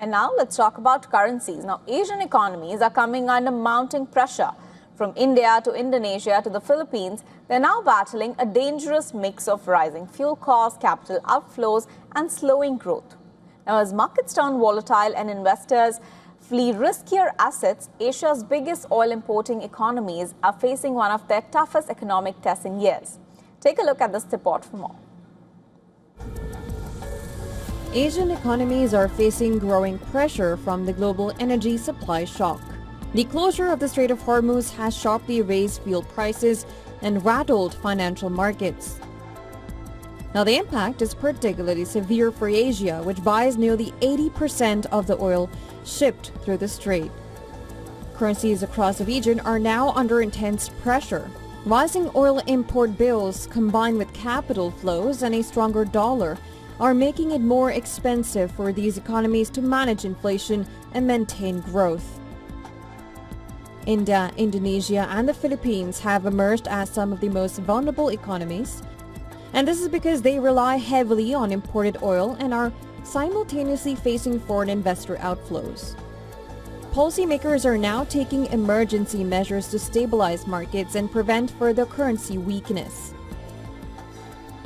And now let's talk about currencies. Now, Asian economies are coming under mounting pressure. From India to Indonesia to the Philippines, they're now battling a dangerous mix of rising fuel costs, capital outflows, and slowing growth. Now, as markets turn volatile and investors flee riskier assets, Asia's biggest oil importing economies are facing one of their toughest economic tests in years. Take a look at this report for more. Asian economies are facing growing pressure from the global energy supply shock. The closure of the Strait of Hormuz has sharply raised fuel prices and rattled financial markets. Now, the impact is particularly severe for Asia, which buys nearly 80% of the oil shipped through the strait. Currencies across the region are now under intense pressure. Rising oil import bills combined with capital flows and a stronger dollar are making it more expensive for these economies to manage inflation and maintain growth. India, Indonesia, and the Philippines have emerged as some of the most vulnerable economies, and this is because they rely heavily on imported oil and are simultaneously facing foreign investor outflows. Policymakers are now taking emergency measures to stabilize markets and prevent further currency weakness.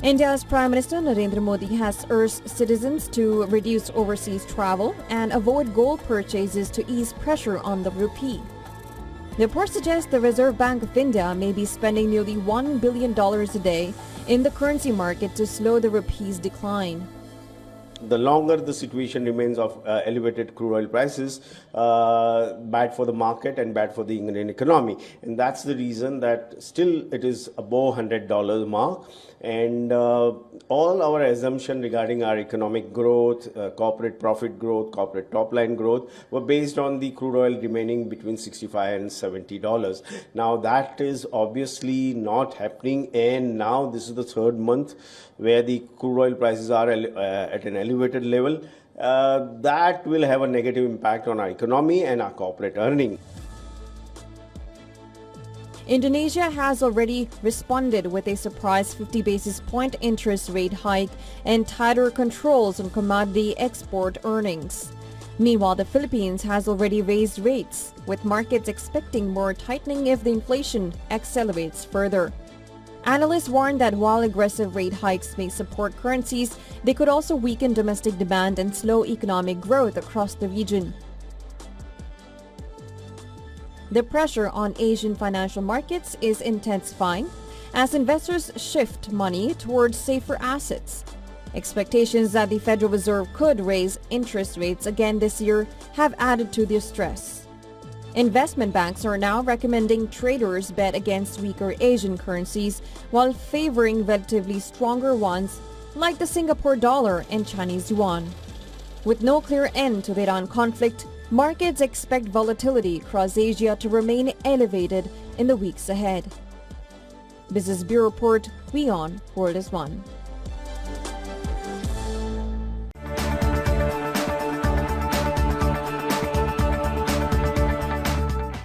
India's Prime Minister Narendra Modi has urged citizens to reduce overseas travel and avoid gold purchases to ease pressure on the rupee. The report suggests the Reserve Bank of India may be spending nearly $1 billion a day in the currency market to slow the rupee's decline. The longer the situation remains of elevated crude oil prices, bad for the market and bad for the Indian economy. And that's the reason that still it is above $100 mark. And all our assumption regarding our economic growth, corporate profit growth, corporate top line growth were based on the crude oil remaining between $65 and $70. Now that is obviously not happening, and now this is the third month where the crude oil prices are at an elevated level. That will have a negative impact on our economy and our corporate earning. Indonesia has already responded with a surprise 50 basis point interest rate hike and tighter controls on commodity export earnings. Meanwhile, the Philippines has already raised rates, with markets expecting more tightening if the inflation accelerates further. Analysts warn that while aggressive rate hikes may support currencies, they could also weaken domestic demand and slow economic growth across the region. The pressure on Asian financial markets is intensifying as investors shift money towards safer assets. Expectations that the Federal Reserve could raise interest rates again this year have added to the stress. Investment banks are now recommending traders bet against weaker Asian currencies while favoring relatively stronger ones like the Singapore dollar and Chinese yuan. With no clear end to the Iran conflict, markets expect volatility across Asia to remain elevated in the weeks ahead. Business Bureau Report, WION World is One.